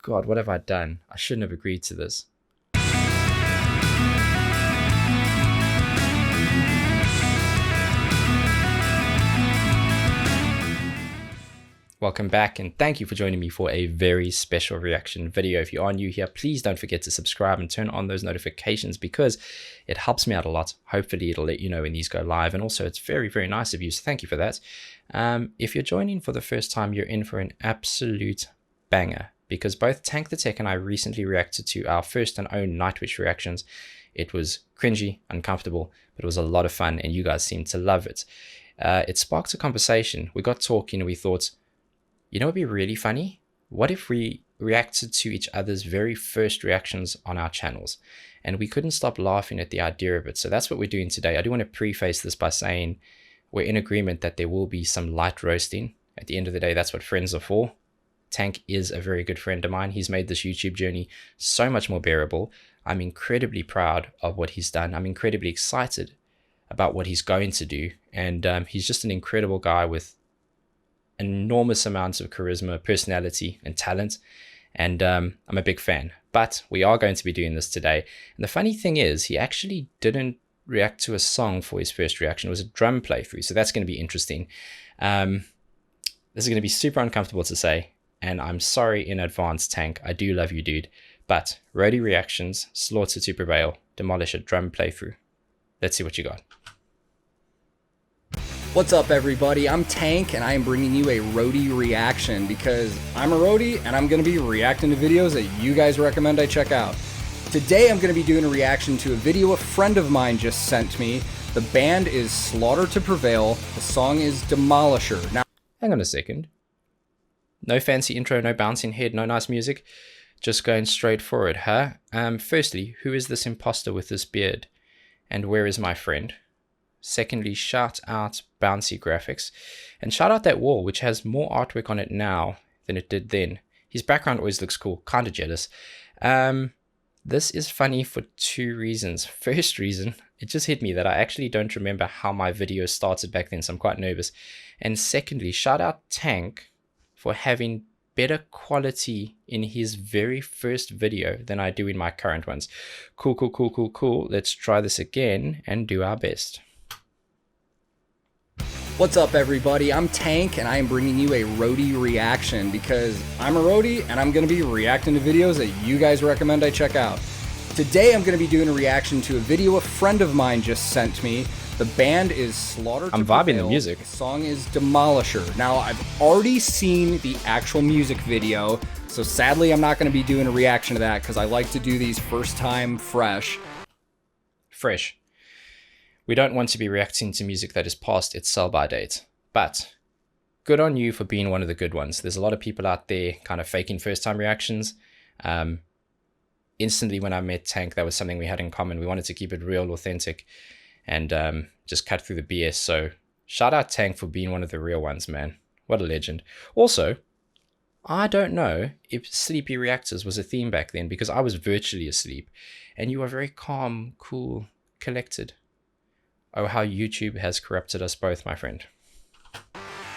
God, what have I done? I shouldn't have agreed to this. Welcome back, and thank you for joining me for a very special reaction video. If you are new here, please don't forget to subscribe and turn on those notifications because it helps me out a lot. Hopefully it'll let you know when these go live, and also it's very, very nice of you, so thank you for that. If you're joining for the first time, you're in for an absolute banger because both Tank the Tech and I recently reacted to our first and own Nightwish reactions. It was cringy, uncomfortable, but it was a lot of fun, and you guys seemed to love it. It sparked a conversation. We got talking and we thought, you know, it'd be really funny. What if we reacted to each other's very first reactions on our channels? And we couldn't stop laughing at the idea of it. So that's what we're doing today. I do want to preface this by saying we're in agreement that there will be some light roasting. At the end of the day, that's what friends are for. Tank is a very good friend of mine. He's made this YouTube journey so much more bearable. I'm incredibly proud of what he's done. I'm incredibly excited about what he's going to do. And he's just an incredible guy with enormous amounts of charisma, personality, and talent, and I'm a big fan. But we are going to be doing this today, and the funny thing is he actually didn't react to a song for his first reaction. It was a drum playthrough, so that's going to be interesting. This is going to be super uncomfortable to say, and I'm sorry in advance, Tank. I do love you, dude, but roadie reactions, Slaughter to Prevail, demolish a drum playthrough. Let's see what you got. What's up, everybody? I'm Tank, and I am bringing you a roadie reaction because I'm a roadie and I'm going to be reacting to videos that you guys recommend I check out. Today I'm going to be doing a reaction to a video a friend of mine just sent me. The band is Slaughter to Prevail. The song is Demolisher. Now, hang on a second. No fancy intro, no bouncing head, no nice music. Just going straight forward, huh? Firstly, who is this imposter with this beard? And where is my friend? Secondly, shout out bouncy graphics, and shout out that wall, which has more artwork on it now than it did then. His background always looks cool, kind of jealous. This is funny for two reasons. First reason, it just hit me that I actually don't remember how my video started back then, so I'm quite nervous. And secondly, shout out Tank for having better quality in his very first video than I do in my current ones. Cool, cool, cool, cool, cool. Let's try this again and do our best. what's up, everybody? I'm Tank, and I am bringing you a roadie reaction because I'm a roadie and I'm going to be reacting to videos that you guys recommend I check out. Today I'm going to be doing a reaction to a video a friend of mine just sent me. The band is Slaughter to Prevail. I'm vibing the music. The song is Demolisher. Now, I've already seen the actual music video, so sadly I'm not going to be doing a reaction to that because I like to do these first time fresh. Fresh. We don't want to be reacting to music that is past its sell-by date, but good on you for being one of the good ones. There's a lot of people out there kind of faking first-time reactions. Instantly when I met Tank, that was something we had in common. We wanted to keep it real, authentic, and just cut through the BS. So shout out Tank for being one of the real ones, man. What a legend. Also, I don't know if Sleepy Reactors was a theme back then because I was virtually asleep and you were very calm, cool, collected. Oh, how YouTube has corrupted us both, my friend.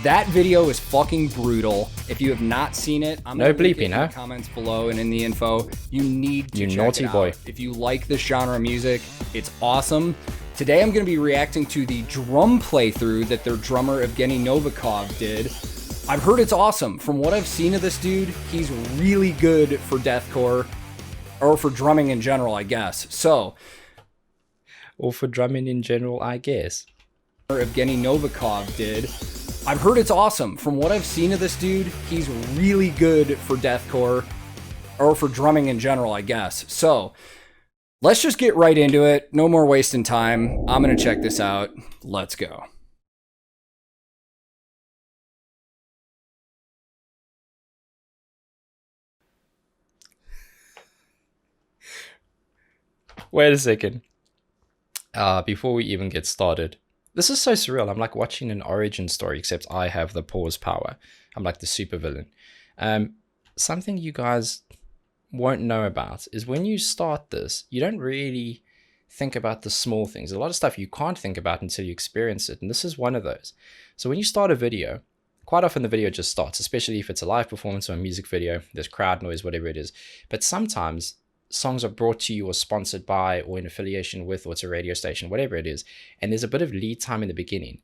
That video is fucking brutal. If you have not seen it, I'm no gonna link it bleeping, in huh? the comments below and in the info. You need to you check naughty it out. boy. If you like this genre of music, it's awesome. Today I'm going to be reacting to the drum playthrough that their drummer Evgeny Novikov did. I've heard it's awesome. From what I've seen of this dude, he's really good for deathcore, or for drumming in general, I guess. So, or for drumming in general, I guess. Evgeny Novikov did. I've heard it's awesome. From what I've seen of this dude, he's really good for deathcore, or for drumming in general, I guess. So, let's just get right into it. No more wasting time. I'm going to check this out. Let's go. Wait a second. Before we even get started, this is so surreal. I'm like watching an origin story, except I have the pause power. I'm like the supervillain. Something you guys won't know about is when you start this, you don't really think about the small things. A lot of stuff you can't think about until you experience it, and this is one of those. So when you start a video, quite often the video just starts, especially if it's a live performance or a music video. There's crowd noise, whatever it is. But sometimes songs are brought to you or sponsored by or in affiliation with, or it's a radio station, whatever it is. And there's a bit of lead time in the beginning.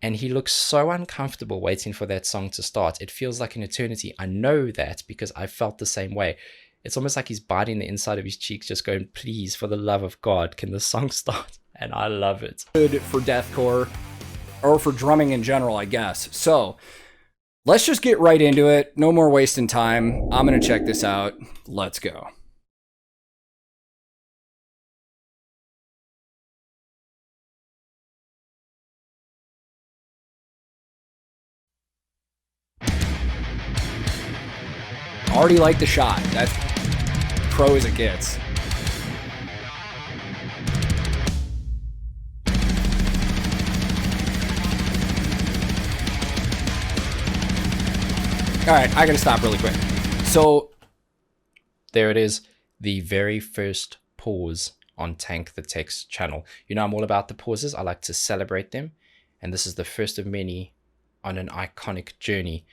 And he looks so uncomfortable waiting for that song to start. It feels like an eternity. I know that because I felt the same way. It's almost like he's biting the inside of his cheeks, just going, please, for the love of God, can the song start? And I love it. Good for deathcore, or for drumming in general, I guess. So let's just get right into it. No more wasting time. I'm going to check this out. Let's go. Already like the shot. That's pro as it gets. All right, I gotta stop really quick. So there it is, the very first pause on Tank the Tech's channel. You know, I'm all about the pauses. I like to celebrate them. And this is the first of many on an iconic journey.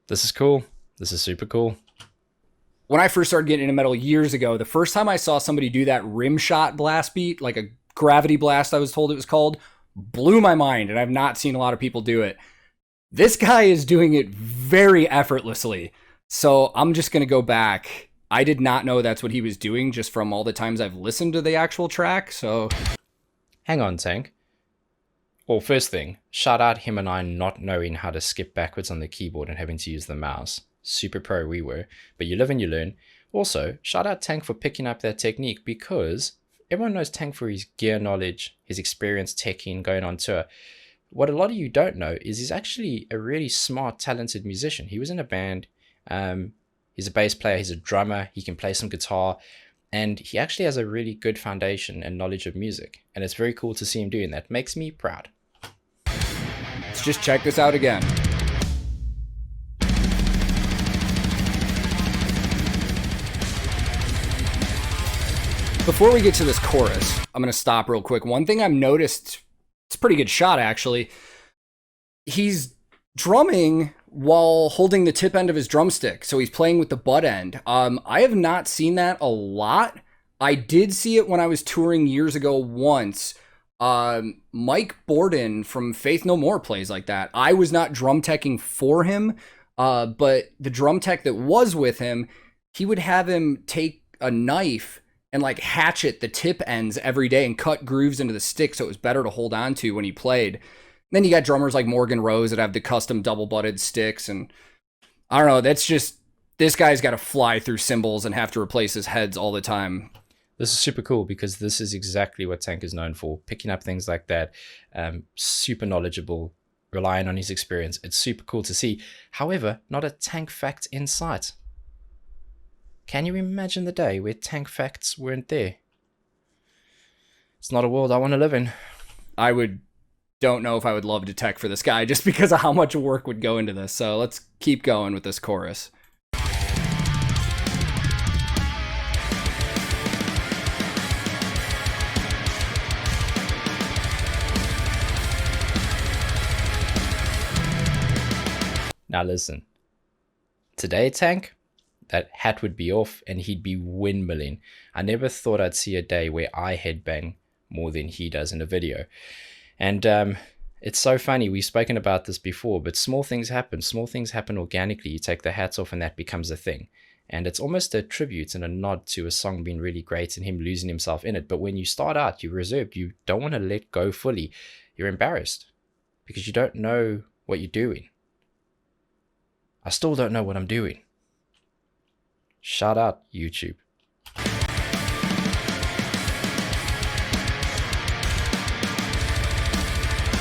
This is cool. This is super cool. When I first started getting into metal years ago, the first time I saw somebody do that rim shot blast beat, like a gravity blast, I was told it was called, blew my mind, and I've not seen a lot of people do it. This guy is doing it very effortlessly. So I'm just going to go back. I did not know that's what he was doing just from all the times I've listened to the actual track. So hang on, Tank. Well, first thing, shout out him and I not knowing how to skip backwards on the keyboard and having to use the mouse. Super pro we were, but you live and you learn. Also, shout out Tank for picking up that technique, because everyone knows Tank for his gear knowledge, his experience teching, going on tour. What a lot of you don't know is he's actually a really smart, talented musician. He was in a band. He's a bass player. He's a drummer. He can play some guitar. And he actually has a really good foundation and knowledge of music. And it's very cool to see him doing that. Makes me proud. Let's just check this out again. Before we get to this chorus, I'm going to stop real quick. One thing I've noticed, it's a pretty good shot actually. He's drumming while holding the tip end of his drumstick. So he's playing with the butt end. I have not seen that a lot. I did see it when I was touring years ago once. Mike Borden from Faith No More plays like that. I was not drum teching for him, but the drum tech that was with him, he would have him take a knife and like hatchet the tip ends every day and cut grooves into the stick so it was better to hold on to when he played. Then you got drummers like Morgan Rose that have the custom double-butted sticks, and I don't know, that's just, this guy's got to fly through cymbals and have to replace his heads all the time. This is super cool because this is exactly what Tank is known for, picking up things like that, super knowledgeable, relying on his experience. It's super cool to see. However, not a Tank fact in sight. Can you imagine the day where Tank facts weren't there? It's not a world I want to live in. Don't know if I would love to tech for this guy just because of how much work would go into this. So let's keep going with this chorus. Now listen, today, Tank, that hat would be off and he'd be windmilling. I never thought I'd see a day where I headbang more than he does in a video. And it's so funny, we've spoken about this before, but small things happen. Small things happen organically. You take the hats off and that becomes a thing. And it's almost a tribute and a nod to a song being really great and him losing himself in it. But when you start out, you're reserved. You don't want to let go fully. You're embarrassed because you don't know what you're doing. I still don't know what I'm doing. Shout out, YouTube.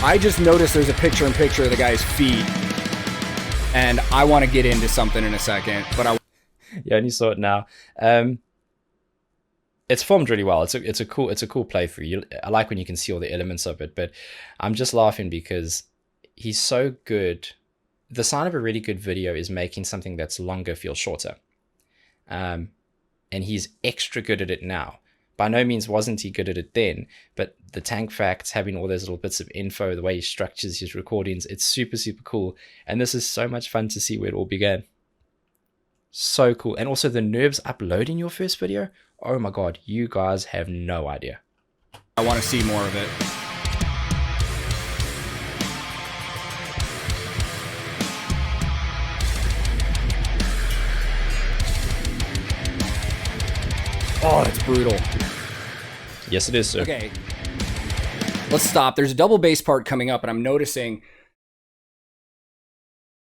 I just noticed there's a picture-in-picture of the guy's feet, and I want to get into something in a second, but yeah, and you saw it now. It's formed really well. It's a cool playthrough. I like when you can see all the elements of it, but I'm just laughing because he's so good. The sign of a really good video is making something that's longer feel shorter. And he's extra good at it now. by no means wasn't he good at it then, but the tank facts, having all those little bits of info, the way he structures his recordings, it's super, super cool. And this is so much fun to see where it all began. So cool. And also the nerves uploading your first video. Oh my God, you guys have no idea. I want to see more of it. Oh, it's brutal. Yes, it is, sir. Okay. Let's stop. There's a double bass part coming up, and I'm noticing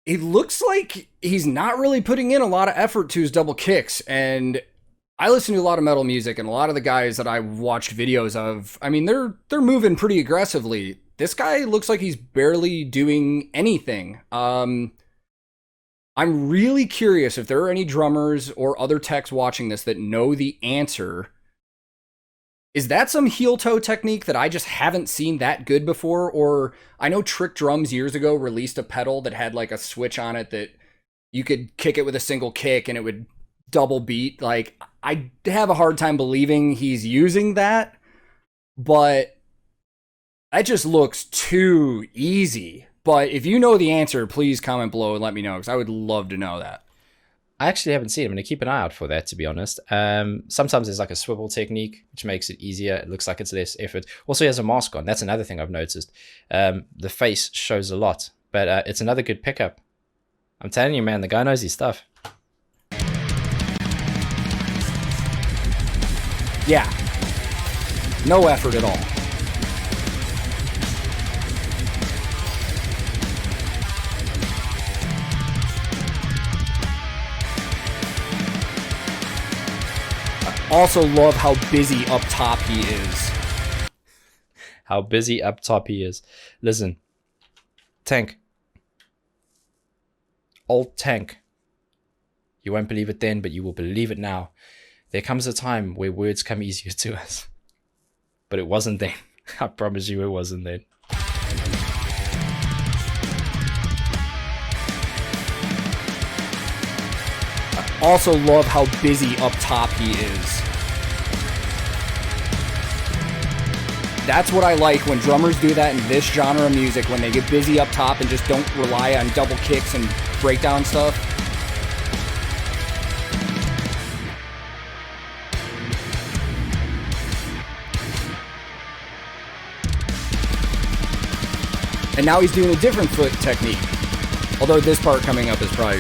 it looks like he's not really putting in a lot of effort to his double kicks. And I listen to a lot of metal music, and a lot of the guys that I watched videos of, I mean, they're moving pretty aggressively. This guy looks like he's barely doing anything. I'm really curious if there are any drummers or other techs watching this that know the answer. Is that some heel toe technique that I just haven't seen that good before? Or I know Trick Drums years ago released a pedal that had like a switch on it that you could kick it with a single kick and it would double beat. Like, I have a hard time believing he's using that, but that just looks too easy. But if you know the answer, please comment below and let me know, because I would love to know that. I actually haven't seen it. I'm going to keep an eye out for that, to be honest. Sometimes there's like a swivel technique, which makes it easier. It looks like it's less effort. Also, he has a mask on. That's another thing I've noticed. The face shows a lot, but it's another good pickup. I'm telling you, man, the guy knows his stuff. Yeah. No effort at all. Also love how busy up top he is. How busy up top he is. Listen, Tank. Old Tank. You won't believe it then, but you will believe it now. There comes a time where words come easier to us. But it wasn't then. I promise you it wasn't then. Also love how busy up top he is. That's what I like when drummers do that in this genre of music, when they get busy up top and just don't rely on double kicks and breakdown stuff. And now he's doing a different foot technique. Although this part coming up is probably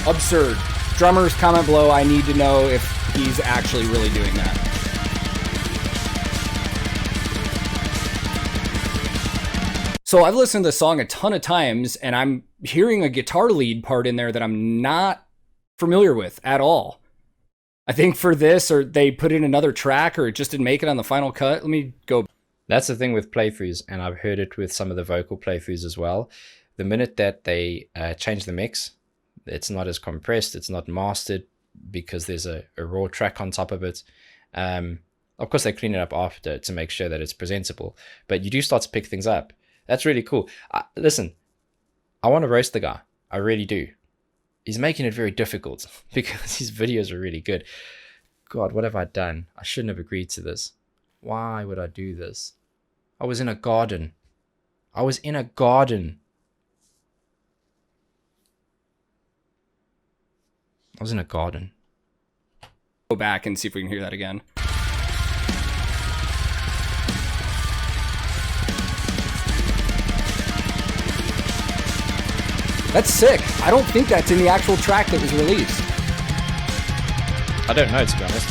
absurd. Drummers, comment below. I need to know if he's actually really doing that. So I've listened to the song a ton of times, and I'm hearing a guitar lead part in there that I'm not familiar with at all. I think for this, or they put in another track, or it just didn't make it on the final cut. Let me go. That's the thing with playthroughs, and I've heard it with some of the vocal playthroughs as well. The minute that they change the mix, it's not as compressed, it's not mastered, because there's a raw track on top of it. Of course, they clean it up after to make sure that it's presentable, but you do start to pick things up. That's really cool. Listen, I want to roast the guy. I really do. He's making it very difficult because his videos are really good. God, what have I done? I shouldn't have agreed to this. Why would I do this? I was in a garden. I was in a garden. I was in a garden. Go back and see if we can hear that again. That's sick. I don't think that's in the actual track that was released. I don't know, to be honest.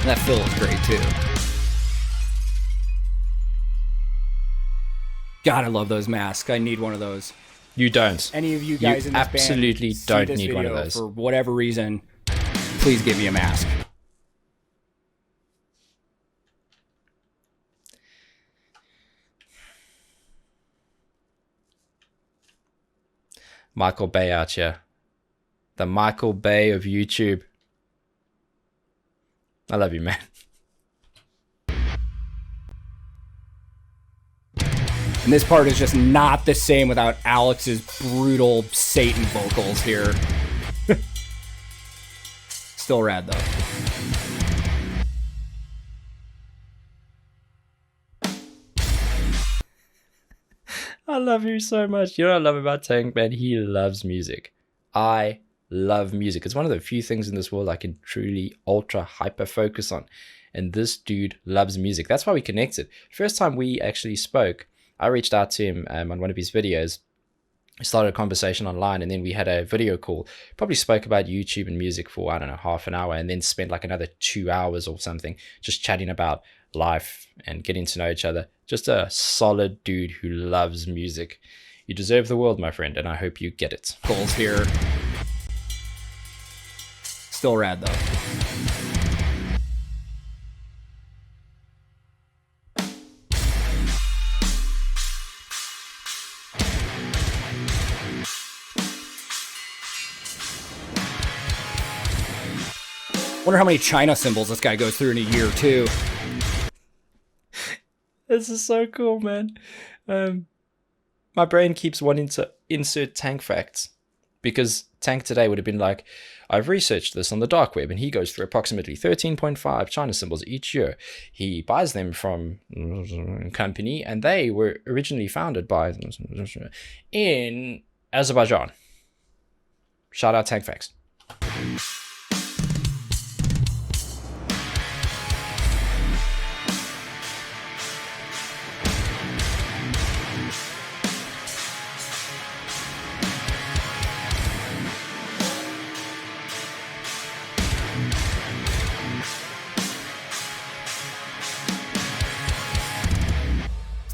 And that fill is great too. God, I love those masks. I need one of those. You don't. Any of you guys in this absolutely band don't see this need one of video those. for whatever reason, please give me a mask. Michael Bay out here. The Michael Bay of YouTube. I love you, man. And this part is just not the same without Alex's brutal Satan vocals here. Still rad though. I love you so much. You know what I love about Tank, man? He loves music. I love music. It's one of the few things in this world I can truly ultra hyper focus on. And this dude loves music. That's why we connected. First time we actually spoke, I reached out to him on one of his videos. We started a conversation online, and then we had a video call. Probably spoke about YouTube and music for, I don't know, half an hour, and then spent like another 2 hours or something just chatting about life and getting to know each other. Just a solid dude who loves music. You deserve the world, my friend, and I hope you get it. Goals here. Still rad though. Wonder how many China symbols this guy goes through in a year too. This is so cool, man. My brain keeps wanting to insert Tank facts because Tank today would have been like, I've researched this on the dark web, and he goes through approximately 13.5 China symbols each year. He buys them from a company, and they were originally founded by in Azerbaijan. Shout out Tank facts.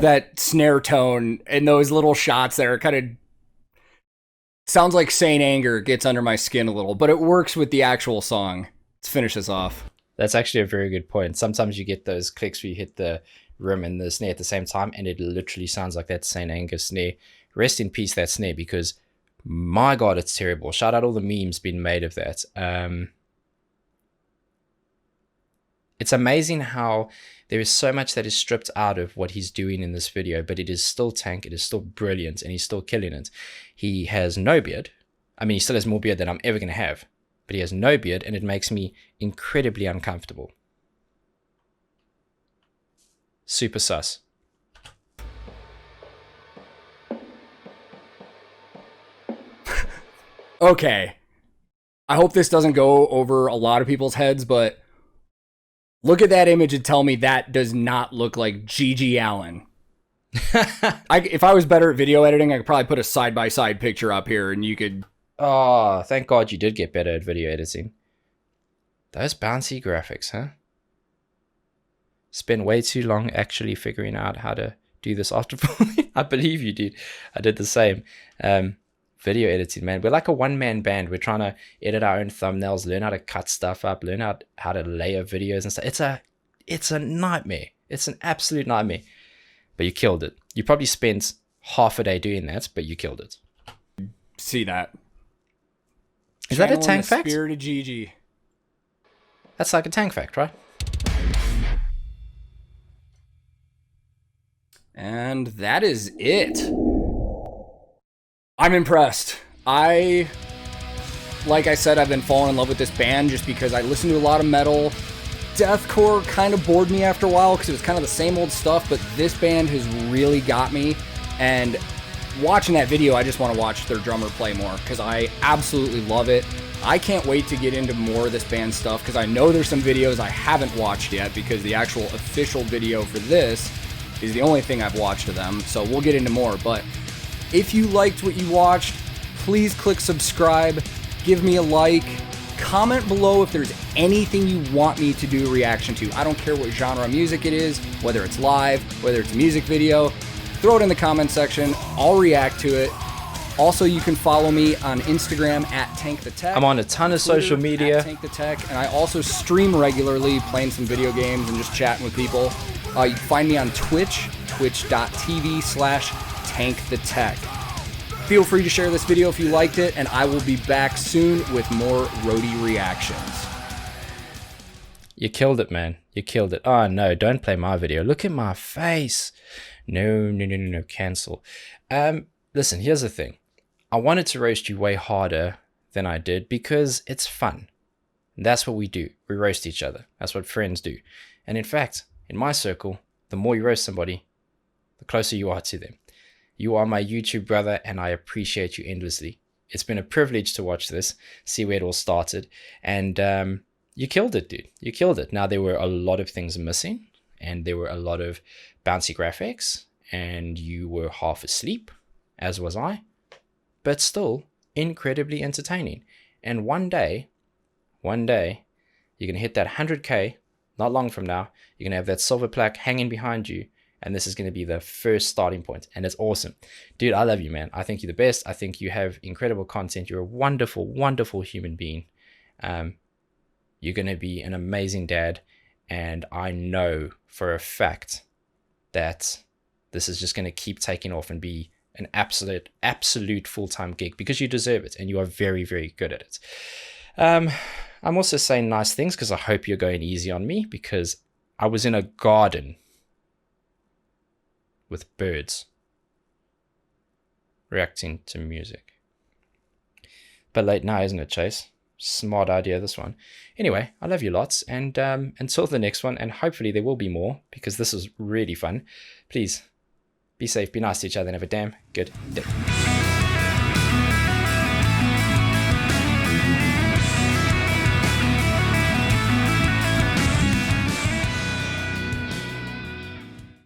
That snare tone and those little shots there kind of sounds like Saint Anger gets under my skin a little, but it works with the actual song. Let's finish this off. That's actually a very good point. Sometimes you get those clicks where you hit the rim and the snare at the same time, and it literally sounds like that Saint Anger snare. Rest in peace, that snare, because my God, it's terrible. Shout out all the memes being made of that. It's amazing how there is so much that is stripped out of what he's doing in this video, but it is still Tank, it is still brilliant, and he's still killing it. He has no beard. I mean, he still has more beard than I'm ever going to have, but he has no beard, and it makes me incredibly uncomfortable. Super sus. Okay. I hope this doesn't go over a lot of people's heads, but look at that image and tell me that does not look like Gigi Allen. If I was better at video editing, I could probably put a side-by-side picture up here and you could... Oh, thank God you did get better at video editing. Those bouncy graphics, huh? Spent way too long actually figuring out how to do this after filming. I believe you did. I did the same. Video editing, man. We're like a one-man band. We're trying to edit our own thumbnails, learn how to cut stuff up, learn how to layer videos and stuff. It's a nightmare. It's an absolute nightmare. But you killed it. You probably spent half a day doing that, but you killed it. See that. Is that a Tank fact? Spirit of Gigi. That's like a Tank fact, right? And that is it. I'm impressed. Like I said, I've been falling in love with this band just because I listen to a lot of metal. Deathcore kind of bored me after a while because it was kind of the same old stuff, but this band has really got me. And watching that video, I just want to watch their drummer play more because I absolutely love it. I can't wait to get into more of this band stuff because I know there's some videos I haven't watched yet because the actual official video for this is the only thing I've watched of them. So we'll get into more, but if you liked what you watched, please click subscribe, give me a like, comment below if there's anything you want me to do a reaction to. I don't care what genre of music it is, whether it's live, whether it's a music video, throw it in the comment section. I'll react to it. Also, you can follow me on Instagram at TankTheTech. I'm on a ton of social media. At TankTheTech, and I also stream regularly, playing some video games and just chatting with people. You can find me on Twitch, twitch.tv/TankTheTech. Feel free to share this video if you liked it, and I will be back soon with more roadie reactions. You killed it, man. You killed it. Oh, no, don't play my video. Look at my face. No, cancel. Listen, here's the thing. I wanted to roast you way harder than I did because it's fun. And that's what we do. We roast each other. That's what friends do. And in fact, in my circle, the more you roast somebody, the closer you are to them. You are my YouTube brother, and I appreciate you endlessly. It's been a privilege to watch this, see where it all started. And you killed it, dude. You killed it. Now, there were a lot of things missing, and there were a lot of bouncy graphics, and you were half asleep, as was I, but still incredibly entertaining. And one day, you're going to hit that 100K, not long from now. You're going to have that silver plaque hanging behind you, and this is going to be the first starting point, and it's awesome. Dude, I love you, man. I think you're the best. I think you have incredible content. You're a wonderful, wonderful human being. You're going to be an amazing dad, and I know for a fact that this is just going to keep taking off and be an absolute full-time gig, because you deserve it, and you are very, very good at it. I'm also saying nice things because I hope you're going easy on me, because I was in a garden with birds reacting to music. But late now, isn't it, Chase? Smart idea, this one. Anyway, I love you lots, and until the next one, and hopefully there will be more, because this is really fun. Please be safe, be nice to each other, and have a damn good day.